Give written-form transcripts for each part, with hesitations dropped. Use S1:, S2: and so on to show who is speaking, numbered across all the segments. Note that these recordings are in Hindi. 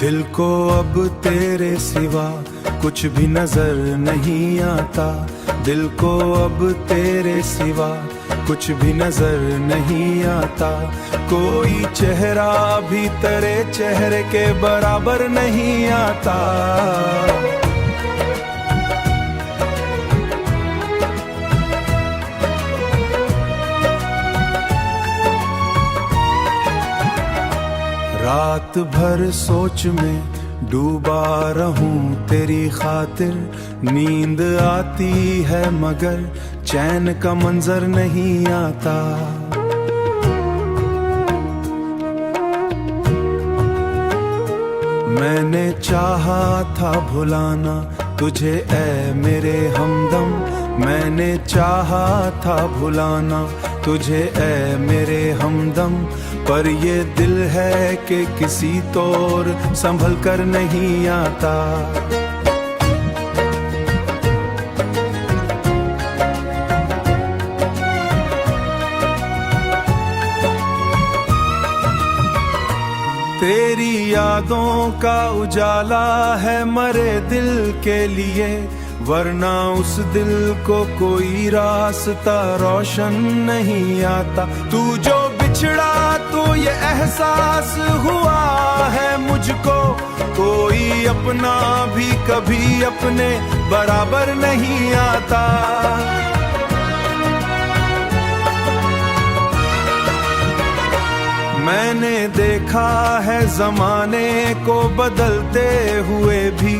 S1: दिल को अब तेरे सिवा कुछ भी नजर नहीं आता। दिल को अब तेरे सिवा कुछ भी नजर नहीं आता। कोई चेहरा भी तेरे चेहरे के बराबर नहीं आता। रात भर सोच में डूबा रहूं तेरी खातिर। नींद आती है मगर चैन का मंजर नहीं आता। मैंने चाहा था भुलाना तुझे ऐ मेरे हमदम। मैंने चाहा था भुलाना तुझे ऐ मेरे हमदम। पर ये दिल है कि किसी तौर संभल कर नहीं आता। तेरी यादों का उजाला है मरे दिल के लिए। वरना उस दिल को कोई रास्ता रोशन नहीं आता। तू जो बिछड़ा तो ये एहसास हुआ है मुझको। कोई अपना भी कभी अपने बराबर नहीं आता। मैंने देखा है जमाने को बदलते हुए भी।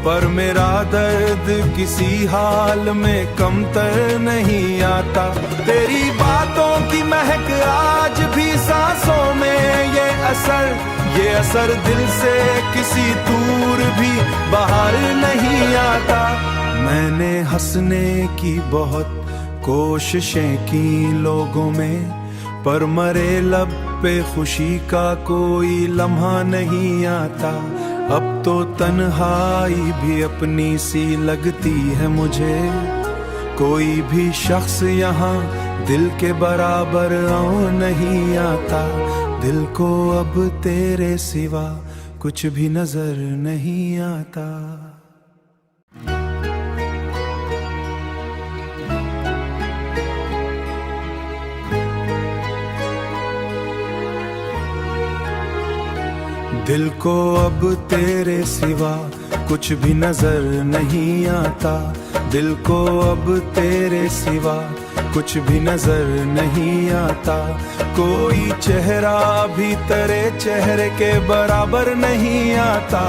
S1: पर मेरा दर्द किसी हाल में कमतर नहीं आता। तेरी बातों की महक आज भी सांसों में ये असर दिल से किसी दूर भी बाहर नहीं आता। मैंने हंसने की बहुत कोशिशें की लोगों में। पर मरे लब पे खुशी का कोई लम्हा नहीं आता। अब तो तन्हाई भी अपनी सी लगती है मुझे। कोई भी शख्स यहाँ दिल के बराबर नहीं आता। दिल को अब तेरे सिवा कुछ भी नजर नहीं आता। दिल को अब तेरे सिवा कुछ भी नजर नहीं आता। दिल को अब तेरे सिवा कुछ भी नजर नहीं आता। कोई चेहरा भी तेरे चेहरे के बराबर नहीं आता।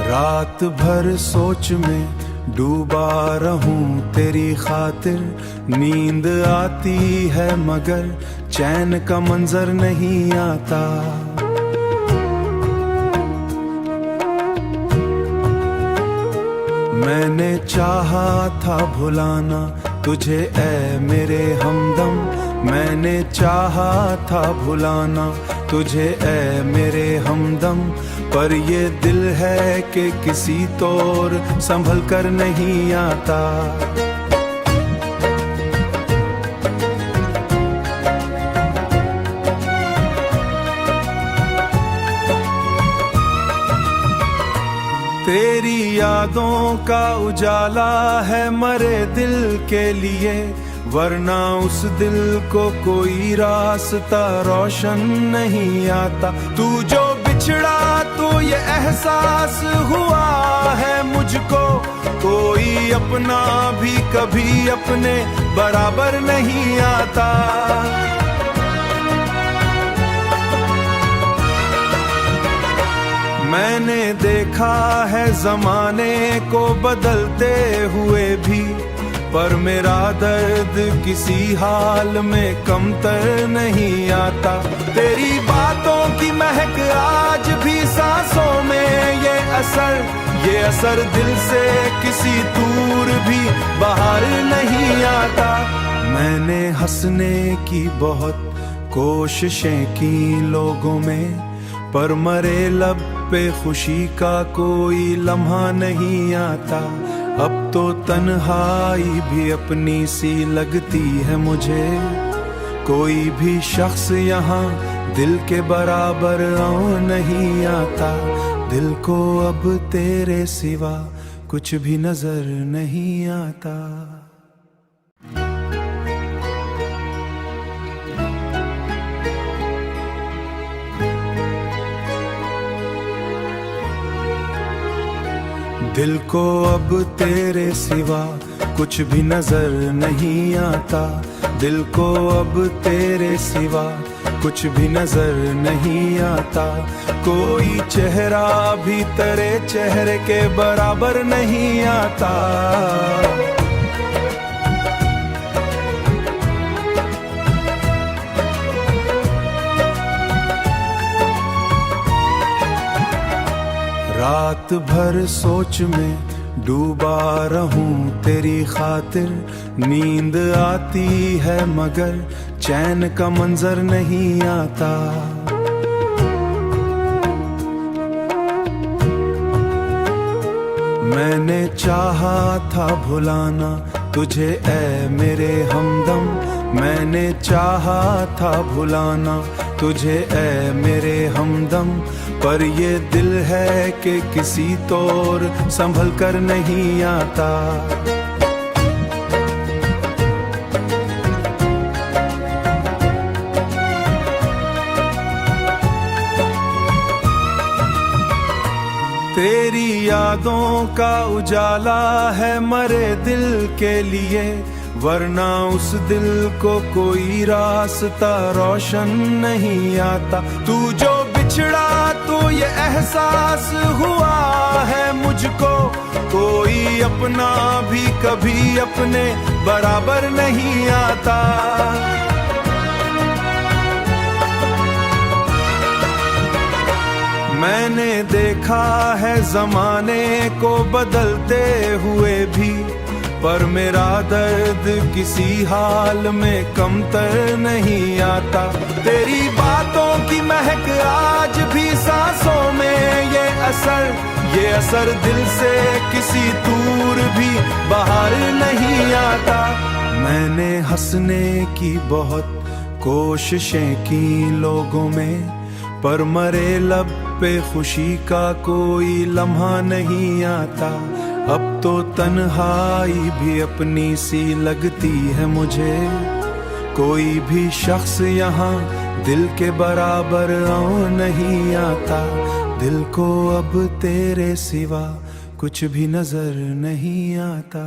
S1: रात भर सोच में डूबा रहूं तेरी खातिर। नींद आती है मगर चैन का मंजर नहीं आता। मैंने चाहा था भुलाना तुझे ऐ मेरे हमदम। मैंने चाहा था भुलाना तुझे ऐ मेरे हमदम। पर ये दिल है कि किसी तौर संभल कर नहीं आता। तेरी यादों का उजाला है मरे दिल के लिए। वरना उस दिल को कोई रास्ता रोशन नहीं आता। तू जो बिछड़ा तो ये एहसास हुआ है मुझको। कोई अपना भी कभी अपने बराबर नहीं आता। मैंने देखा है जमाने को बदलते हुए भी। पर मेरा दर्द किसी हाल में कमतर नहीं आता। तेरी बातों की महक आज भी सांसों में ये असर दिल से किसी दूर भी बाहर नहीं आता। मैंने हंसने की बहुत कोशिशें की लोगों में। पर मरे लब पे खुशी का कोई लम्हा नहीं आता। अब तो तन्हाई भी अपनी सी लगती है मुझे। कोई भी शख्स यहाँ दिल के बराबर नहीं आता। दिल को अब तेरे सिवा कुछ भी नजर नहीं आता। दिल को अब तेरे सिवा कुछ भी नजर नहीं आता। दिल को अब तेरे सिवा कुछ भी नजर नहीं आता। कोई चेहरा भी तेरे चेहरे के बराबर नहीं आता। रात भर सोच में डूबा रहूं तेरी खातिर। नींद आती है मगर चैन का मंजर नहीं आता। मैंने चाहा था भुलाना तुझे ऐ मेरे हमदम। मैंने चाहा था भुलाना तुझे ऐ मेरे हमदम। पर ये दिल है कि किसी तौर संभल कर नहीं आता। तेरी यादों का उजाला है मरे दिल के लिए। वरना उस दिल को कोई रास्ता रोशन नहीं आता। तू जो बिछड़ा तो ये एहसास हुआ है मुझको। कोई अपना भी कभी अपने बराबर नहीं आता। मैंने देखा है जमाने को बदलते हुए भी। पर मेरा दर्द किसी हाल में कमतर नहीं आता। तेरी बातों की महक आज भी सांसों में ये असर दिल से किसी दूर भी बाहर नहीं आता। मैंने हंसने की बहुत कोशिशें की लोगों में। पर मरे लब पे खुशी का कोई लम्हा नहीं आता। अब तो तन्हाई भी अपनी सी लगती है मुझे। कोई भी शख्स यहाँ दिल के बराबर नहीं आता। दिल को अब तेरे सिवा कुछ भी नजर नहीं आता।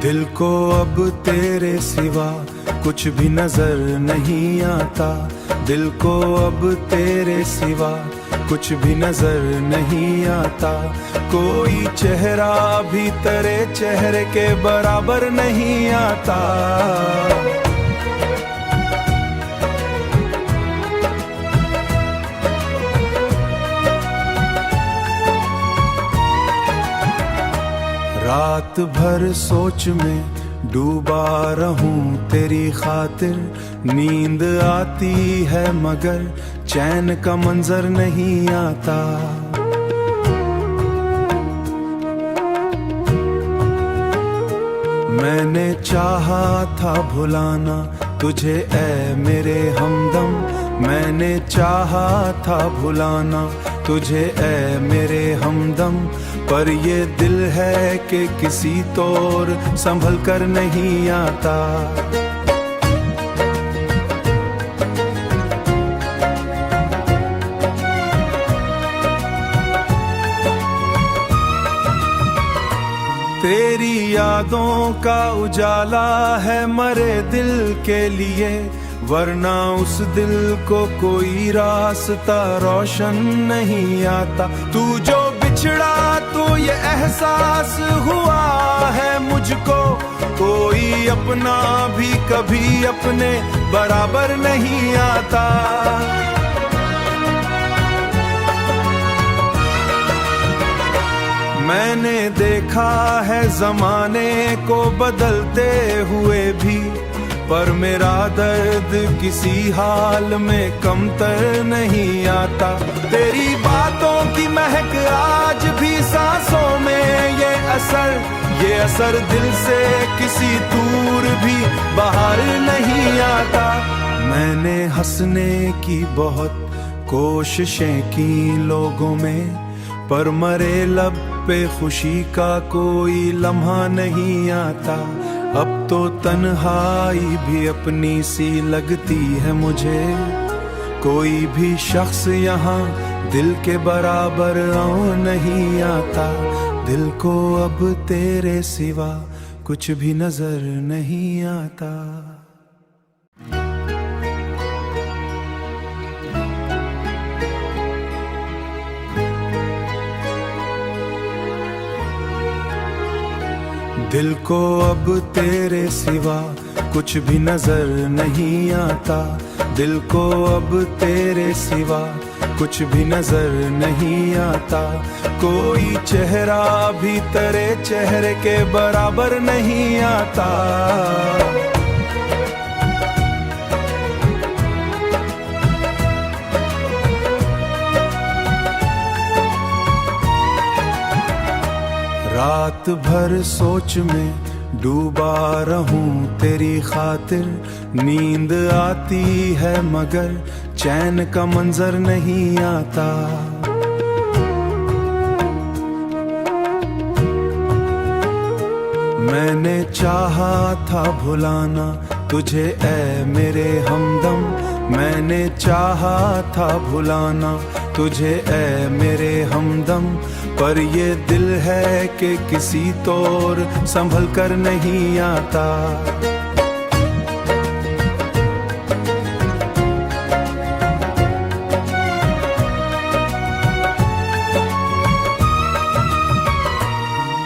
S1: दिल को अब तेरे सिवा कुछ भी नजर नहीं आता। दिल को अब तेरे सिवा कुछ भी नजर नहीं आता। कोई चेहरा भी तेरे चेहरे के बराबर नहीं आता। रात भर सोच में डूबा रहूं तेरी खातिर। नींद आती है मगर चैन का मंजर नहीं आता। मैंने चाहा था भुलाना तुझे ऐ मेरे हमदम। मैंने चाहा था भुलाना तुझे ऐ मेरे हमदम। पर ये दिल है कि किसी तौर संभल कर नहीं आता। तेरी यादों का उजाला है मरे दिल के लिए। वरना उस दिल को कोई रास्ता रोशन नहीं आता। तू जो बिछड़ा तो ये एहसास हुआ है मुझको। कोई अपना भी कभी अपने बराबर नहीं आता। मैंने देखा है जमाने को बदलते हुए भी। पर मेरा दर्द किसी हाल में कमतर नहीं आता। तेरी बातों की महक आज भी सांसों में, ये असर दिल से किसी दूर भी बाहर नहीं आता। मैंने हंसने की बहुत कोशिशें की लोगों में, पर मरे लब पे खुशी का कोई लम्हा नहीं आता। अब तो तन्हाई भी अपनी सी लगती है मुझे, कोई भी शख्स यहाँ दिल के बराबर नहीं आता। दिल को अब तेरे सिवा कुछ भी नजर नहीं आता। दिल को अब तेरे सिवा कुछ भी नजर नहीं आता। दिल को अब तेरे सिवा कुछ भी नजर नहीं आता। कोई चेहरा भी तेरे चेहरे के बराबर नहीं आता। रात भर सोच में डूबा रहूं तेरी खातिर, नींद आती है मगर चैन का मंजर नहीं आता। मैंने चाहा था भुलाना तुझे ऐ मेरे हमदम, मैंने चाहा था भुलाना तुझे ऐ मेरे हमदम। पर ये दिल है कि किसी तौर संभल कर नहीं आता।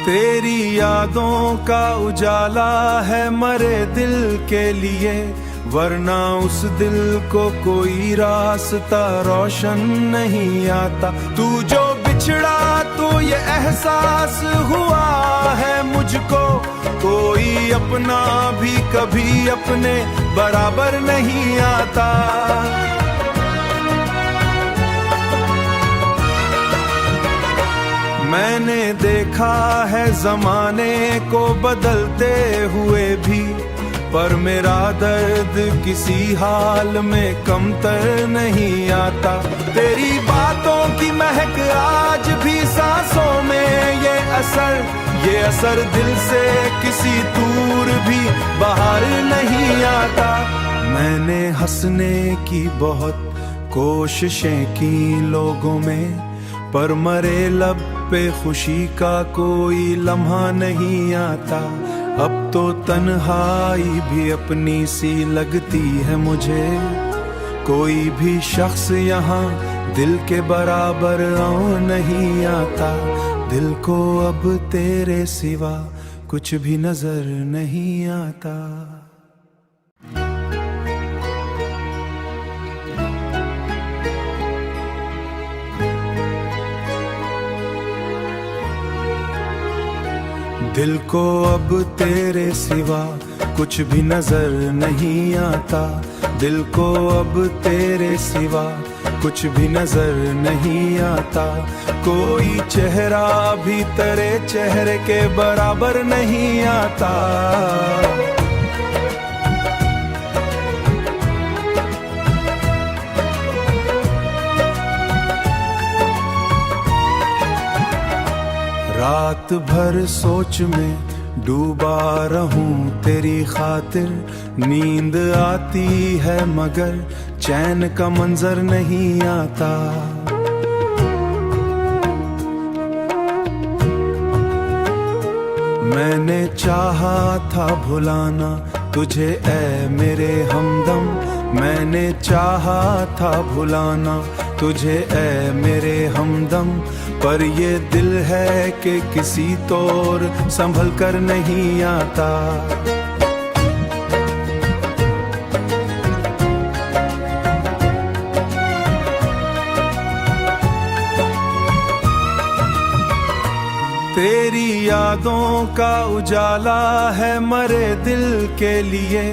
S1: तेरी यादों का उजाला है मरे दिल के लिए, वरना उस दिल को कोई रास्ता रोशन नहीं आता। तू जो बिछड़ा तो ये एहसास हुआ है मुझको, कोई अपना भी कभी अपने बराबर नहीं आता। मैंने देखा है जमाने को बदलते हुए भी, पर मेरा दर्द किसी हाल में कमतर नहीं आता। तेरी बातों की महक आज भी सांसों में, ये असर दिल से किसी दूर भी बाहर नहीं आता। मैंने हंसने की बहुत कोशिशें की लोगों में, पर मरे लब पे खुशी का कोई लम्हा नहीं आता। अब तो तन्हाई भी अपनी सी लगती है मुझे, कोई भी शख्स यहाँ दिल के बराबर नहीं आता। दिल को अब तेरे सिवा कुछ भी नजर नहीं आता। दिल को अब तेरे सिवा कुछ भी नजर नहीं आता। दिल को अब तेरे सिवा कुछ भी नजर नहीं आता। कोई चेहरा भी तेरे चेहरे के बराबर नहीं आता। रात भर सोच में डूबा रहूं तेरी खातिर, नींद आती है मगर चैन का मंजर नहीं आता। मैंने चाहा था भुलाना तुझे ऐ मेरे हमदम, मैंने चाहा था भुलाना तुझे ऐ मेरे हमदम। पर ये दिल है कि किसी तौर संभल कर नहीं आता। तेरी यादों का उजाला है मरे दिल के लिए,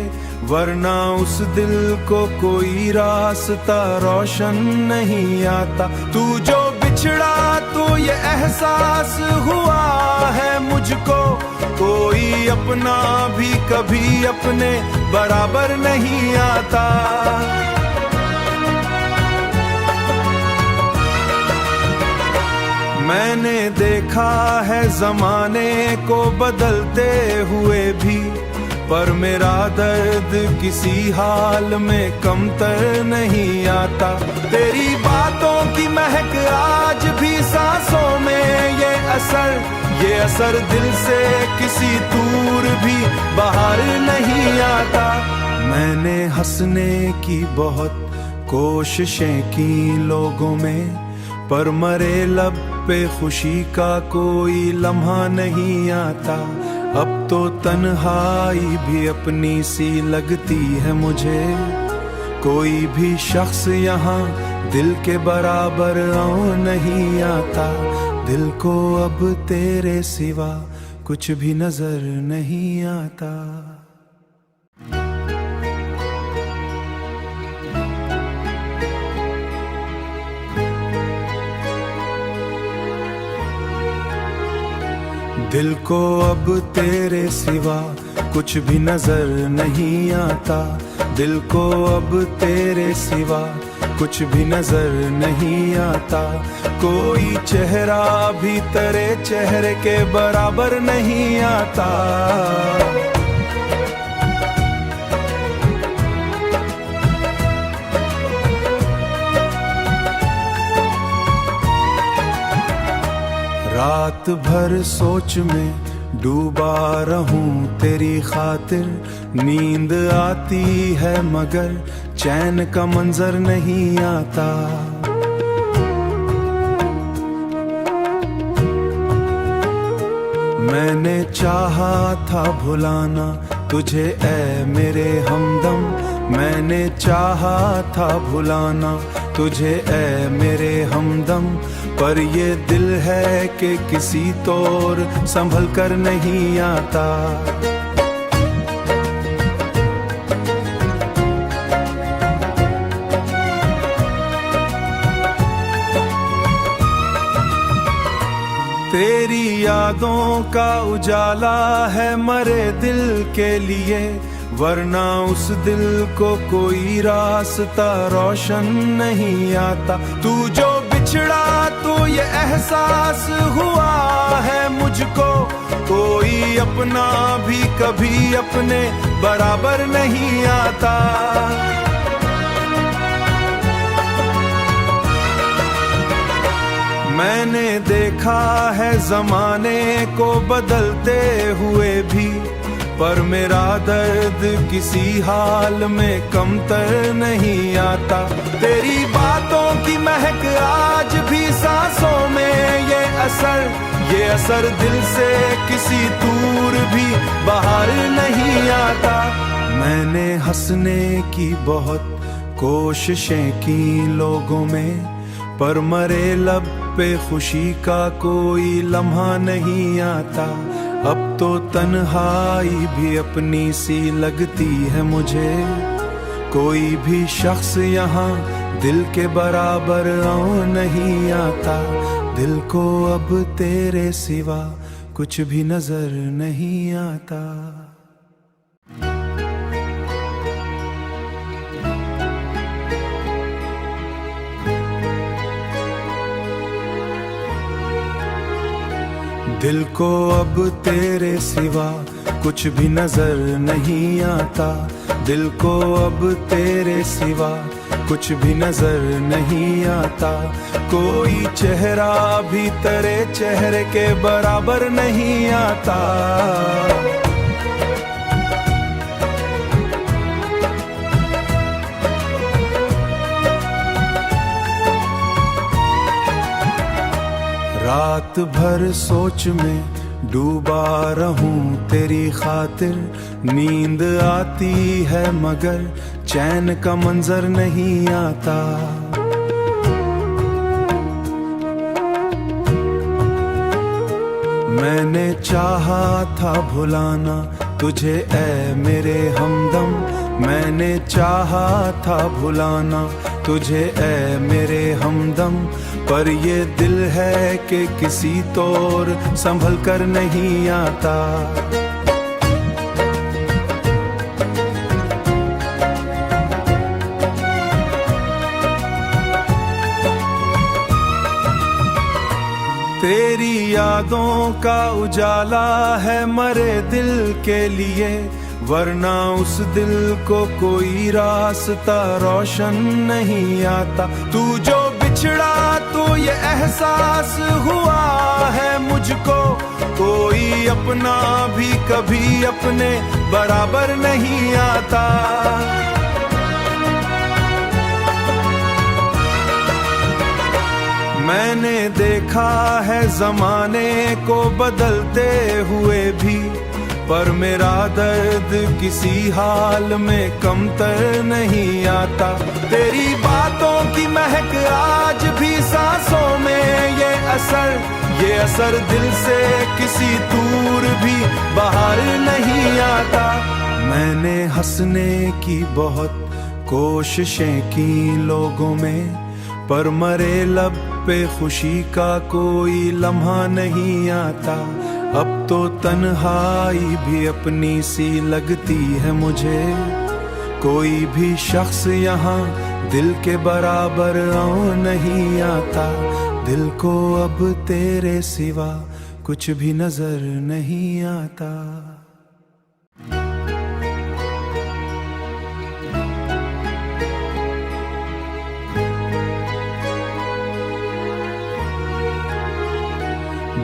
S1: वरना उस दिल को कोई रास्ता रोशन नहीं आता। तू जो बिछड़ा तो ये एहसास हुआ है मुझको, कोई अपना भी कभी अपने बराबर नहीं आता। मैंने देखा है ज़माने को बदलते हुए भी, पर मेरा दर्द किसी हाल में कमतर नहीं आता। तेरी बातों की महक आज भी सांसों में, ये असर दिल से किसी दूर भी बाहर नहीं आता। मैंने हंसने की बहुत कोशिशें की लोगों में, पर मरे लब पे खुशी का कोई लम्हा नहीं आता। अब तो तन्हाई भी अपनी सी लगती है मुझे, कोई भी शख्स यहाँ दिल के बराबर नहीं आता। दिल को अब तेरे सिवा कुछ भी नजर नहीं आता। दिल को अब तेरे सिवा कुछ भी नजर नहीं आता। दिल को अब तेरे सिवा कुछ भी नजर नहीं आता। कोई चेहरा भी तेरे चेहरे के बराबर नहीं आता। रात भर सोच में डूबा रहूं तेरी खातिर, नींद आती है मगर चैन का मंजर नहीं आता। मैंने चाहा था भुलाना तुझे ऐ मेरे हमदम, मैंने चाहा था भुलाना तुझे ऐ मेरे हमदम, पर ये दिल है कि किसी तौर संभल कर नहीं आता। तेरी यादों का उजाला है मरे दिल के लिए, वरना उस दिल को कोई रास्ता रोशन नहीं आता। तू जो बिछड़ा तो ये एहसास हुआ है मुझको, कोई अपना भी कभी अपने बराबर नहीं आता। मैंने देखा है ज़माने को बदलते हुए भी, पर मेरा दर्द किसी हाल में कमतर नहीं आता। तेरी बातों की महक आज भी सांसों में, ये असर दिल से किसी दूर भी बाहर नहीं आता। मैंने हंसने की बहुत कोशिशें की लोगों में, पर मरे लब पे खुशी का कोई लम्हा नहीं आता। अब तो तन्हाई भी अपनी सी लगती है मुझे, कोई भी शख्स यहाँ दिल के बराबर नहीं आता। दिल को अब तेरे सिवा कुछ भी नजर नहीं आता। दिल को अब तेरे सिवा कुछ भी नजर नहीं आता। दिल को अब तेरे सिवा कुछ भी नजर नहीं आता। कोई चेहरा भी तेरे चेहरे के बराबर नहीं आता। रात भर सोच में डूबा रहूं तेरी खातिर, नींद आती है मगर चैन का मंजर नहीं आता। मैंने चाहा था भुलाना तुझे ऐ मेरे हमदम, मैंने चाहा था भुलाना तुझे ऐ मेरे हमदम, पर ये दिल है कि किसी तौर संभल कर नहीं आता। तेरी यादों का उजाला है मरे दिल के लिए, वरना उस दिल को कोई रास्ता रोशन नहीं आता। तू जो बिछड़ा तो ये एहसास हुआ है मुझको, कोई अपना भी कभी अपने बराबर नहीं आता। मैंने देखा है जमाने को बदलते हुए भी, पर मेरा दर्द किसी हाल में कमतर नहीं आता। तेरी बातों की महक आज भी सांसों में, ये असर दिल से किसी दूर भी बाहर नहीं आता। मैंने हंसने की बहुत कोशिशें की लोगों में, पर मरे लब पे खुशी का कोई लम्हा नहीं आता। अब तो तन्हाई भी अपनी सी लगती है मुझे, कोई भी शख्स यहाँ दिल के बराबर नहीं आता। दिल को अब तेरे सिवा कुछ भी नजर नहीं आता।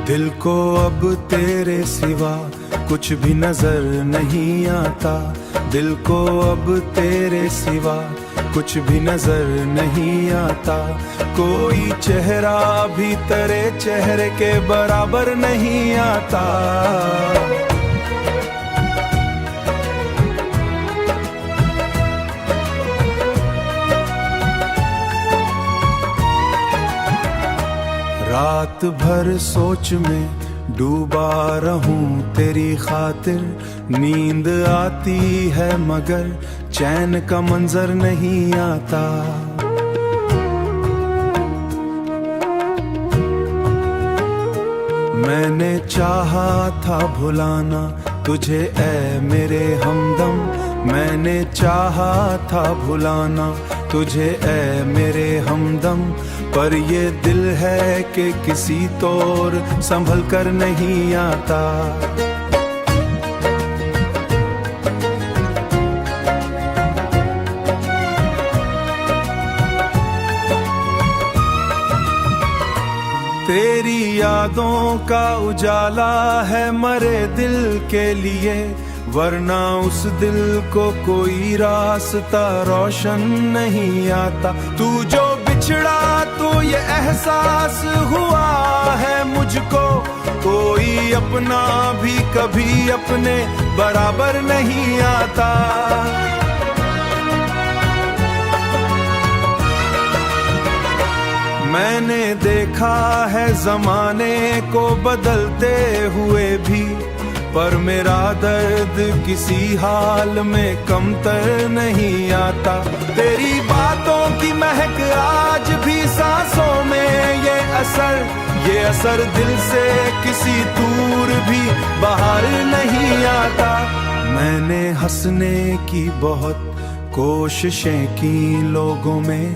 S1: दिल को अब तेरे सिवा कुछ भी नजर नहीं आता। दिल को अब तेरे सिवा कुछ भी नजर नहीं आता। कोई चेहरा भी तेरे चेहरे के बराबर नहीं आता। रात भर सोच में डूबा रहूं तेरी खातिर, नींद आती है मगर चैन का मंजर नहीं आता। मैंने चाहा था भुलाना तुझे ऐ मेरे हमदम, मैंने चाहा था भुलाना तुझे ऐ मेरे हमदम, पर ये दिल है कि किसी तौर संभल कर नहीं आता। तेरी यादों का उजाला है मरे दिल के लिए, वरना उस दिल को कोई रास्ता रोशन नहीं आता। तू जो बिछड़ा तो ये एहसास हुआ है मुझको, कोई अपना भी कभी अपने बराबर नहीं आता। मैंने देखा है जमाने को बदलते हुए भी, पर मेरा दर्द किसी हाल में कमतर नहीं आता। तेरी बातों की महक आज भी सांसों में, ये असर दिल से किसी दूर भी बाहर नहीं आता। मैंने हंसने की बहुत कोशिशें की लोगों में,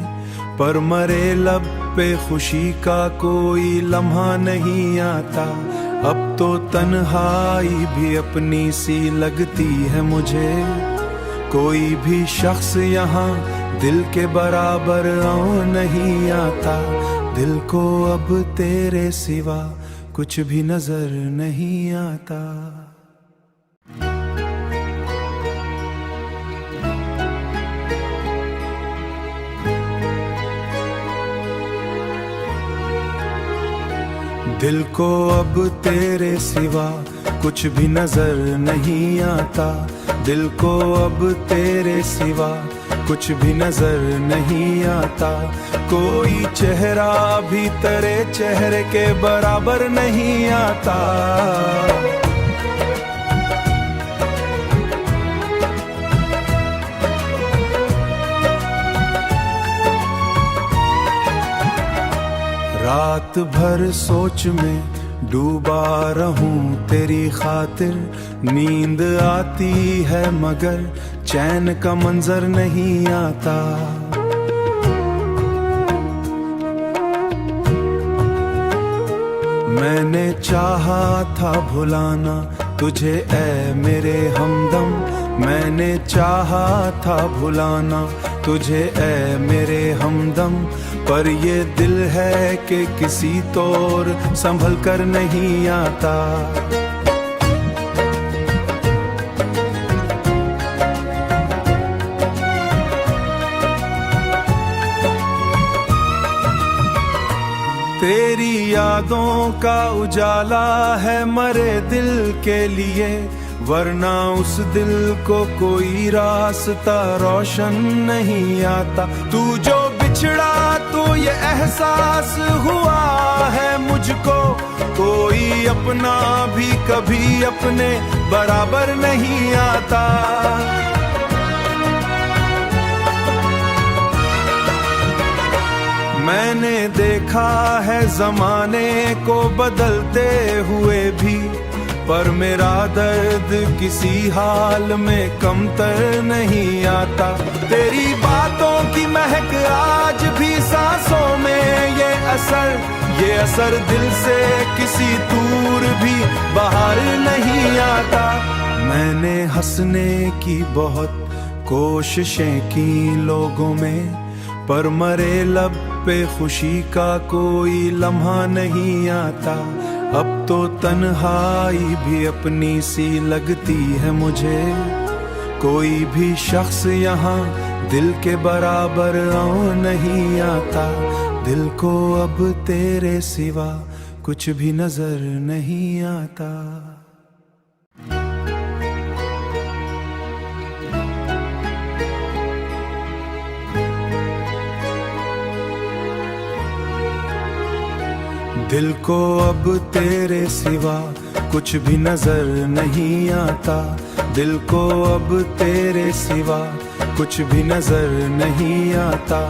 S1: पर मरे लब पे खुशी का कोई लम्हा नहीं आता। अब तो तन्हाई भी अपनी सी लगती है मुझे, कोई भी शख्स यहाँ दिल के बराबर नहीं आता। दिल को अब तेरे सिवा कुछ भी नजर नहीं आता। दिल को अब तेरे सिवा कुछ भी नजर नहीं आता। दिल को अब तेरे सिवा कुछ भी नजर नहीं आता। कोई चेहरा भी तेरे चेहरे के बराबर नहीं आता। रात भर सोच में डूबा रहूं तेरी खातिर, नींद आती है मगर चैन का मंजर नहीं आता। मैंने चाहा था भुलाना तुझे ऐ मेरे हमदम, मैंने चाहा था भुलाना तुझे ऐ मेरे हमदम, पर ये दिल है कि किसी तौर संभल कर नहीं आता। तेरी यादों का उजाला है मरे दिल के लिए, वरना उस दिल को कोई रास्ता रोशन नहीं आता। तू जो बिछड़ा तो ये एहसास हुआ है मुझको, कोई अपना भी कभी अपने बराबर नहीं आता। मैंने देखा है जमाने को बदलते हुए भी, पर मेरा दर्द किसी हाल में कमतर नहीं आता। तेरी बातों की महक आज भी सांसों में, ये असर दिल से किसी दूर भी बाहर नहीं आता। मैंने हंसने की बहुत कोशिशें की लोगों में, पर मरे लब पे खुशी का कोई लम्हा नहीं आता। अब तो तन्हाई भी अपनी सी लगती है मुझे, कोई भी शख्स यहाँ दिल के बराबर नहीं आता। दिल को अब तेरे सिवा कुछ भी नजर नहीं आता। दिल को अब तेरे सिवा कुछ भी नजर नहीं आता। दिल को अब तेरे सिवा कुछ भी नजर नहीं आता।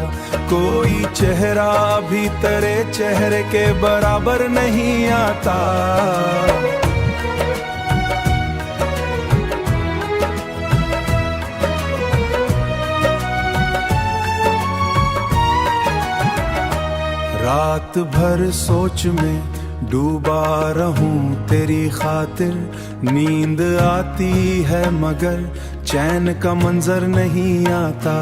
S1: कोई चेहरा भी तेरे चेहरे के बराबर नहीं आता। रात भर सोच में डूबा रहूं तेरी खातिर, नींद आती है मगर चैन का मंजर नहीं आता।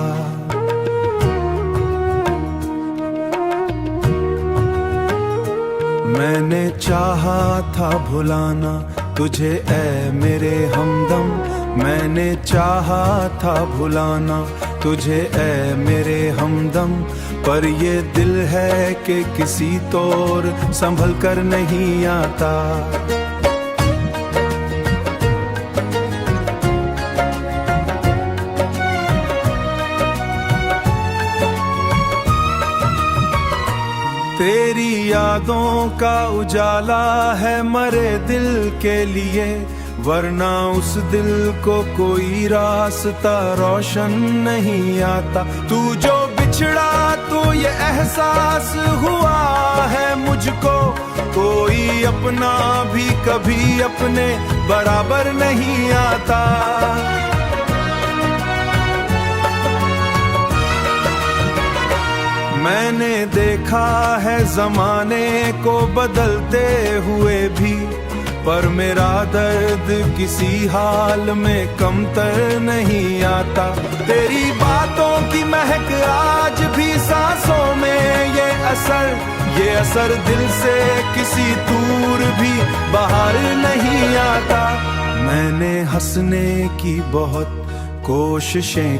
S1: मैंने चाहा था भुलाना तुझे ऐ मेरे हमदम, मैंने चाहा था भुलाना तुझे ऐ मेरे हमदम, पर ये दिल है कि किसी तौर संभल कर नहीं आता। तेरी यादों का उजाला है मरे दिल के लिए, वरना उस दिल को कोई रास्ता रोशन नहीं आता। तू जो बिछड़ा तो ये एहसास हुआ है मुझको, कोई अपना भी कभी अपने बराबर नहीं आता। मैंने देखा है जमाने को बदलते हुए भी, पर मेरा दर्द किसी हाल में कमतर नहीं आता। तेरी बातों की महक आज भी सांसों में, ये असर दिल से किसी दूर भी बाहर नहीं आता। मैंने हंसने की बहुत कोशिशें